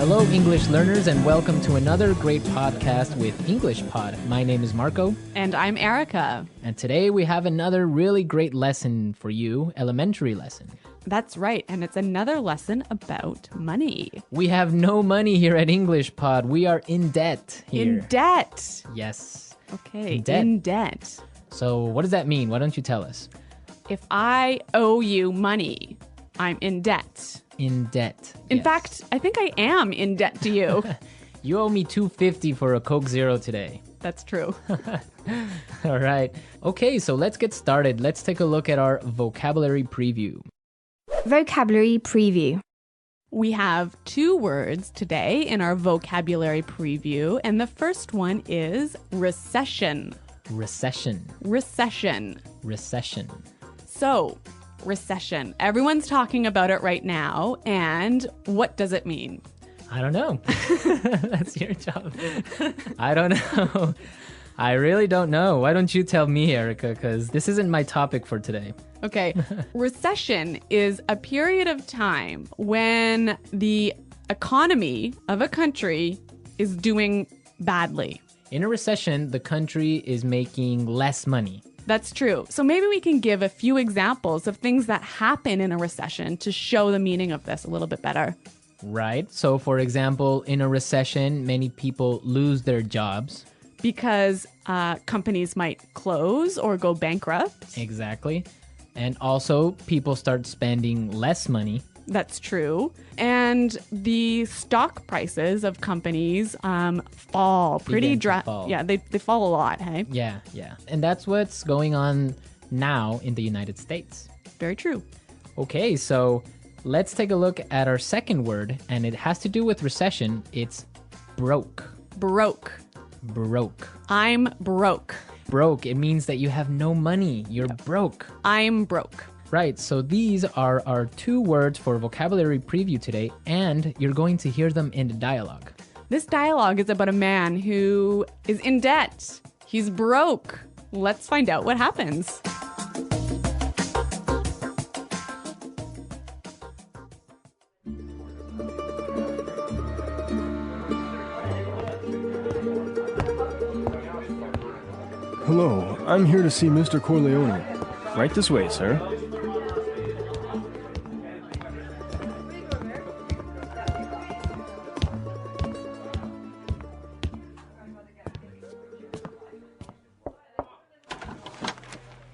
Hello, English learners, and welcome to another great podcast with EnglishPod. My name is Marco. And I'm Erica. And today we have another really great lesson for you, elementary lesson. That's right, and it's another lesson about money. We have no money here at EnglishPod. We are in debt here. In debt. Yes. Okay, in debt. So what does that mean? Why don't you tell us? If I owe you money, I'm in debt. In debt. In fact, I think I am in debt to you. You owe me $2.50 for a Coke Zero today. That's true. All right. Okay, so let's get started. Let's take a look at our vocabulary preview. Vocabulary preview. We have two words today in our vocabulary preview, and the first one is recession. Recession. Recession. Recession. So, recession. Everyone's talking about it right now, and what does it mean? I don't know. That's your job. I don't know. I really don't know. Why don't you tell me, Erica, because this isn't my topic for today. Okay. Recession is a period of time when the economy of a country is doing badly. In a recession, the country is making less money. That's true. So maybe we can give a few examples of things that happen in a recession to show the meaning of this a little bit better. Right. So, for example, in a recession, many people lose their jobs. Because companies might close or go bankrupt. Exactly. And also, people start spending less money. That's true. And the stock prices of companies fall pretty fall. Yeah, they fall a lot, hey? Yeah. And that's what's going on now in the United States. Very true. Okay, so let's take a look at our second word, and it has to do with recession. It's broke. Broke. Broke. I'm broke. Broke, it means that you have no money. You're broke. I'm broke. Right, so these are our two words for vocabulary preview today, and you're going to hear them in the dialogue. This dialogue is about a man who is in debt. He's broke. Let's find out what happens. Hello, I'm here to see Mr. Corleone. Right this way, sir.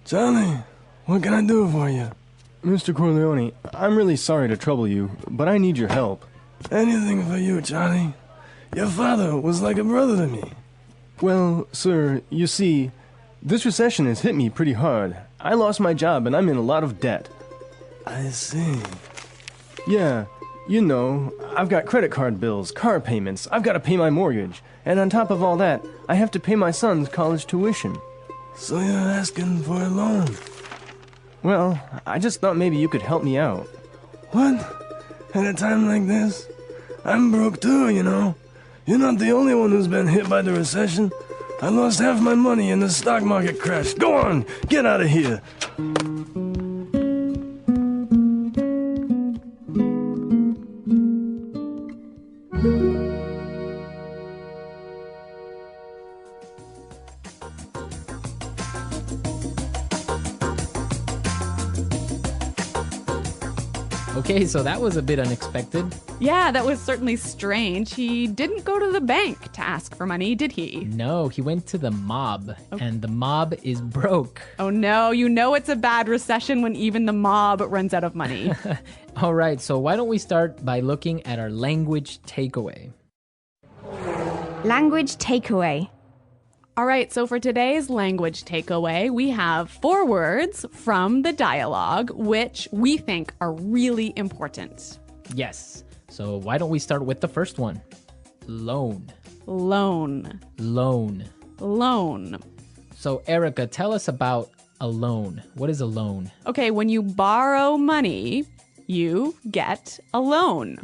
Charlie, what can I do for you? Mr. Corleone, I'm really sorry to trouble you, but I need your help. Anything for you, Charlie. Your father was like a brother to me. Well, sir, you see, this recession has hit me pretty hard. I lost my job and I'm in a lot of debt. I see. Yeah, you know, I've got credit card bills, car payments, I've got to pay my mortgage. And on top of all that, I have to pay my son's college tuition. So you're asking for a loan? Well, I just thought maybe you could help me out. What? At a time like this? I'm broke too, you know. You're not the only one who's been hit by the recession. I lost half my money and the stock market crashed. Go on, get out of here. Okay, so that was a bit unexpected. Yeah, that was certainly strange. He didn't go to the bank to ask for money, did he? No, he went to the mob, and the mob is broke. Oh no, you know it's a bad recession when even the mob runs out of money. All right, so why don't we start by looking at our language takeaway? Language takeaway. All right, so for today's language takeaway, we have 4 words from the dialogue, which we think are really important. Yes, so why don't we start with the first one? Loan. Loan. Loan. Loan. So Erica, tell us about a loan. What is a loan? Okay, when you borrow money, you get a loan.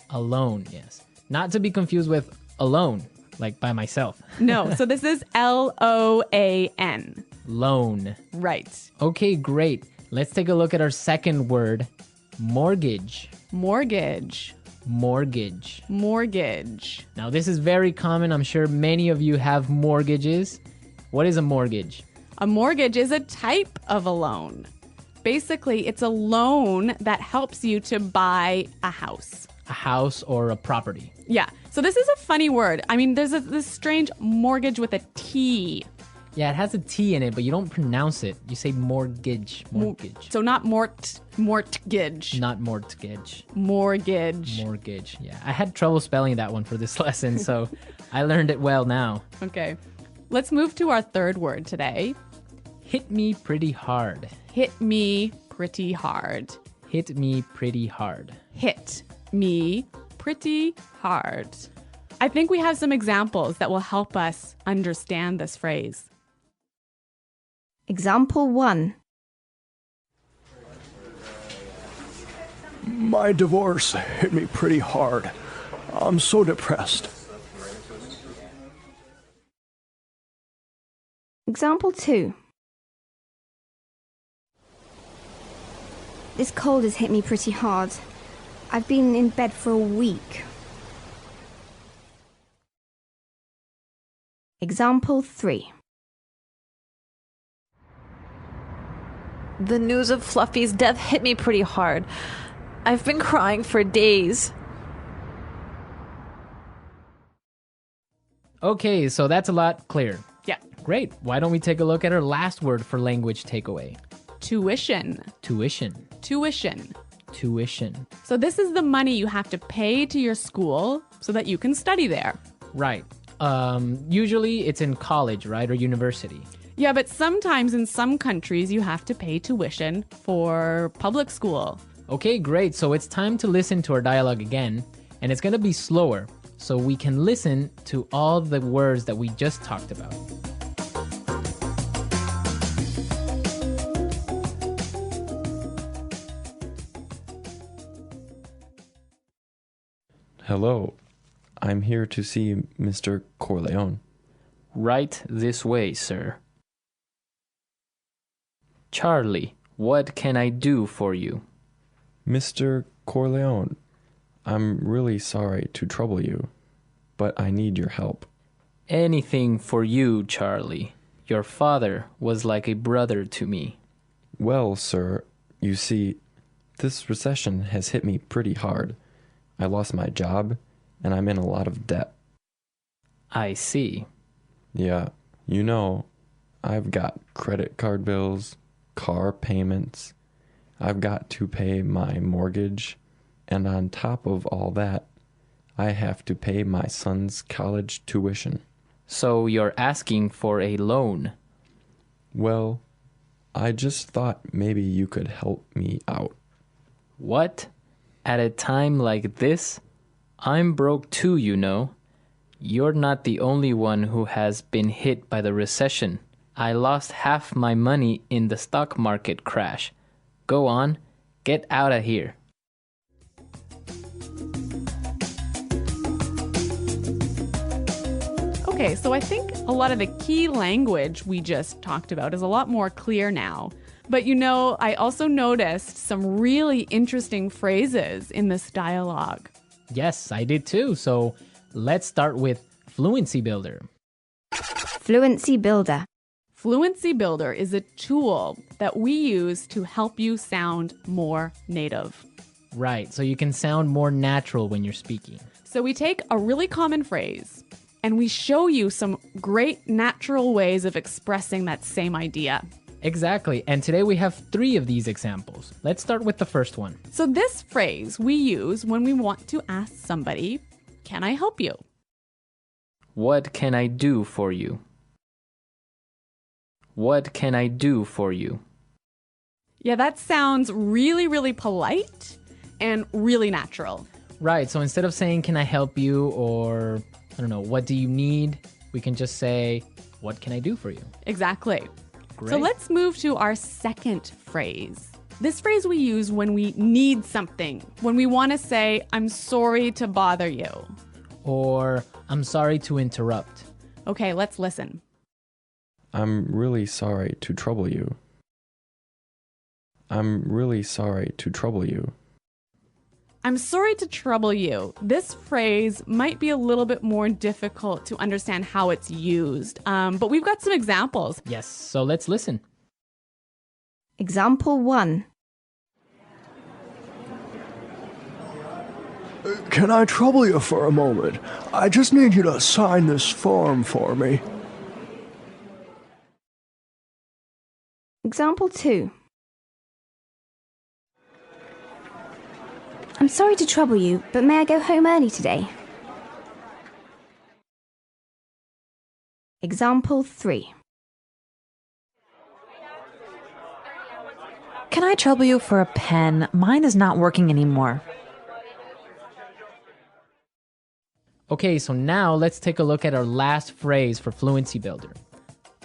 A loan, yes. Not to be confused with alone, like by myself. No, so this is L-O-A-N. Loan. Right. Okay, great. Let's take a look at our second word, mortgage. Mortgage. Mortgage. Mortgage. Now, this is very common. I'm sure many of you have mortgages. What is a mortgage? A mortgage is a type of a loan. Basically, it's a loan that helps you to buy a house. A house or a property. Yeah. So this is a funny word. I mean, there's this strange mortgage with a T. Yeah, it has a T in it, but you don't pronounce it. You say mortgage. Mortgage. So not mortgage. Not mortgage. Mortgage. Mortgage. Yeah. I had trouble spelling that one for this lesson, so I learned it well now. Okay. Let's move to our third word today. Hit me pretty hard. Hit me pretty hard. Hit me pretty hard. Hit me pretty hard. I think we have some examples that will help us understand this phrase. Example 1. My divorce hit me pretty hard. I'm so depressed. Example 2. This cold has hit me pretty hard. I've been in bed for a week. Example 3. The news of Fluffy's death hit me pretty hard. I've been crying for days. Okay, so that's a lot clearer. Yeah. Great. Why don't we take a look at our last word for language takeaway? Tuition. Tuition. Tuition. Tuition. So this is the money you have to pay to your school so that you can study there. Right. Usually it's in college, right? Or university. Yeah, but sometimes in some countries you have to pay tuition for public school. Okay, great. So it's time to listen to our dialogue again, and it's going to be slower so we can listen to all the words that we just talked about. Hello, I'm here to see Mr. Corleone. Right this way, sir. Charlie, what can I do for you? Mr. Corleone, I'm really sorry to trouble you, but I need your help. Anything for you, Charlie. Your father was like a brother to me. Well, sir, you see, this recession has hit me pretty hard. I lost my job, and I'm in a lot of debt. I see. Yeah, you know, I've got credit card bills, car payments. I've got to pay my mortgage, and on top of all that, I have to pay my son's college tuition. So you're asking for a loan? Well, I just thought maybe you could help me out. What? At a time like this? I'm broke too, you know. You're not the only one who has been hit by the recession. I lost half my money in the stock market crash. Go on, get out of here. Okay, so I think a lot of the key language we just talked about is a lot more clear now. But you know, I also noticed some really interesting phrases in this dialogue. Yes, I did too. So let's start with Fluency Builder. Fluency Builder. Fluency Builder is a tool that we use to help you sound more native. Right, so you can sound more natural when you're speaking. So we take a really common phrase and we show you some great natural ways of expressing that same idea. Exactly, and today we have 3 of these examples. Let's start with the first one. So this phrase we use when we want to ask somebody, "Can I help you?" What can I do for you? What can I do for you? Yeah, that sounds really, really polite and really natural. Right, so instead of saying, can I help you, or, I don't know, what do you need? We can just say, what can I do for you? Exactly. Great. So let's move to our second phrase. This phrase we use when we need something, when we want to say, I'm sorry to bother you. Or, I'm sorry to interrupt. Okay, let's listen. I'm really sorry to trouble you. I'm really sorry to trouble you. I'm sorry to trouble you. This phrase might be a little bit more difficult to understand how it's used, but we've got some examples. Yes, so let's listen. Example 1. Can I trouble you for a moment? I just need you to sign this form for me. Example 2. I'm sorry to trouble you, but may I go home early today? Example 3. Can I trouble you for a pen? Mine is not working anymore. Okay, so now let's take a look at our last phrase for Fluency Builder.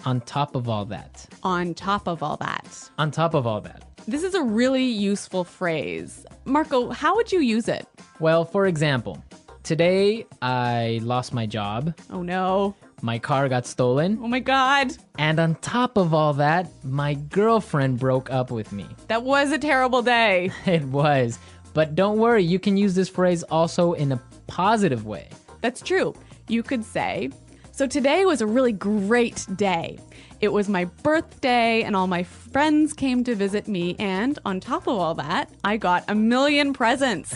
On top of all that. On top of all that. On top of all that. This is a really useful phrase. Marco, how would you use it? Well, for example, today I lost my job. Oh no. My car got stolen. Oh my God. And on top of all that, my girlfriend broke up with me. That was a terrible day. It was. But don't worry, you can use this phrase also in a positive way. That's true. You could say, so today was a really great day. It was my birthday and all my friends came to visit me. And on top of all that, I got 1,000,000 presents.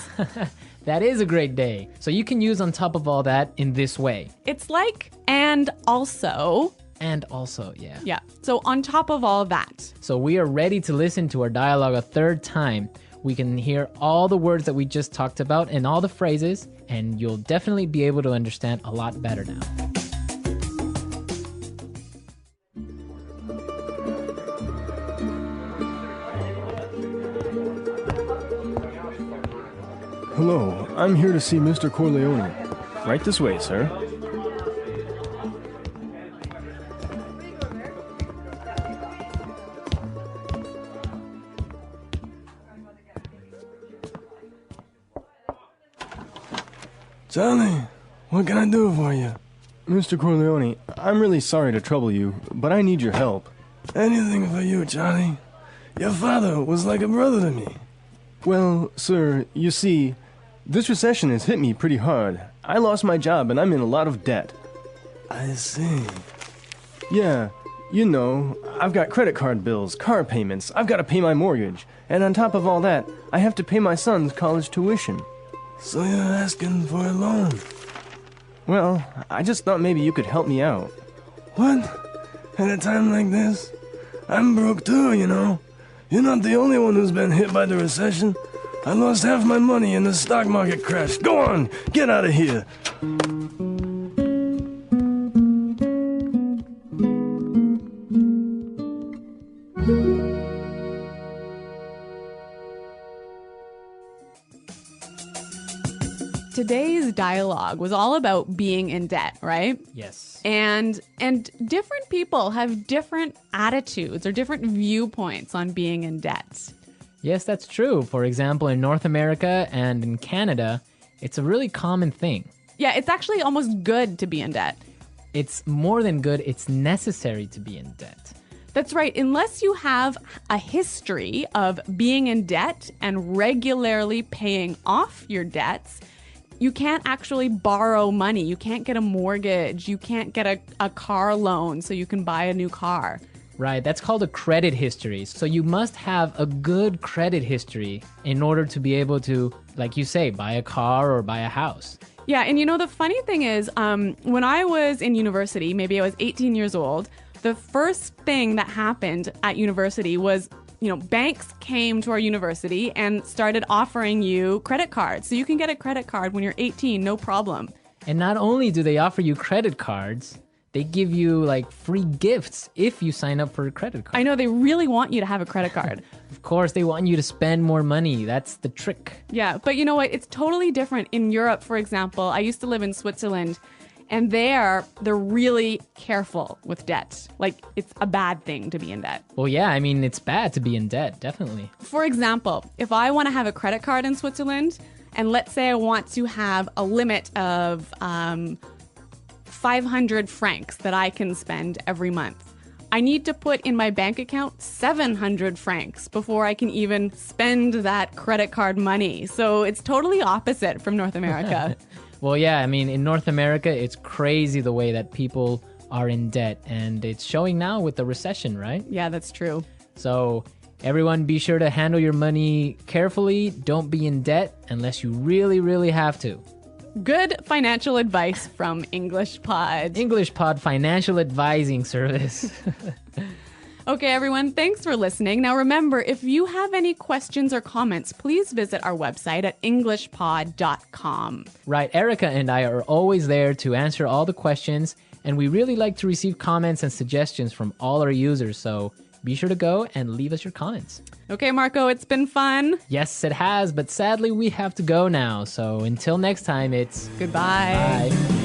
That is a great day. So you can use on top of all that in this way. It's like, and also. And also, yeah. Yeah. So on top of all that. So we are ready to listen to our dialogue a third time. We can hear all the words that we just talked about and all the phrases, and you'll definitely be able to understand a lot better now. Hello, I'm here to see Mr. Corleone. Right this way, sir. Johnny, what can I do for you? Mr. Corleone, I'm really sorry to trouble you, but I need your help. Anything for you, Johnny. Your father was like a brother to me. Well, sir, you see, this recession has hit me pretty hard. I lost my job and I'm in a lot of debt. I see. Yeah, you know, I've got credit card bills, car payments, I've got to pay my mortgage, and on top of all that, I have to pay my son's college tuition. So you're asking for a loan? Well, I just thought maybe you could help me out. What? At a time like this? I'm broke too, you know. You're not the only one who's been hit by the recession. I lost half my money and the stock market crashed. Go on, get out of here. Today's dialogue was all about being in debt, right? Yes. And different people have different attitudes or different viewpoints on being in debt. Yes, that's true. For example, in North America and in Canada, it's a really common thing. Yeah, it's actually almost good to be in debt. It's more than good, it's necessary to be in debt. That's right. Unless you have a history of being in debt and regularly paying off your debts, you can't actually borrow money. You can't get a mortgage. You can't get a car loan so you can buy a new car. Right, that's called a credit history. So you must have a good credit history in order to be able to, like you say, buy a car or buy a house. Yeah, and you know, the funny thing is, when I was in university, maybe I was 18 years old, the first thing that happened at university was, you know, banks came to our university and started offering you credit cards. So you can get a credit card when you're 18, no problem. And not only do they offer you credit cards, they give you like free gifts if you sign up for a credit card. I know, they really want you to have a credit card. Of course, they want you to spend more money. That's the trick. Yeah, but you know what? It's totally different. In Europe, for example, I used to live in Switzerland, and they're really careful with debt. Like, it's a bad thing to be in debt. Well, yeah, I mean, it's bad to be in debt, definitely. For example, if I want to have a credit card in Switzerland, and let's say I want to have a limit of 500 francs that I can spend every month, I need to put in my bank account 700 francs before I can even spend that credit card money. So it's totally opposite from North America. Well, yeah, I mean, in North America, it's crazy the way that people are in debt, and it's showing now with the recession, right? Yeah, that's true. So everyone be sure to handle your money carefully. Don't be in debt unless you really, really have to. Good financial advice from EnglishPod. EnglishPod Financial Advising Service. Okay, everyone, thanks for listening. Now remember, if you have any questions or comments, please visit our website at EnglishPod.com. Right, Erica and I are always there to answer all the questions, and we really like to receive comments and suggestions from all our users, so be sure to go and leave us your comments. Okay, Marco, it's been fun. Yes, it has, but sadly we have to go now, so until next time, it's Goodbye. bye.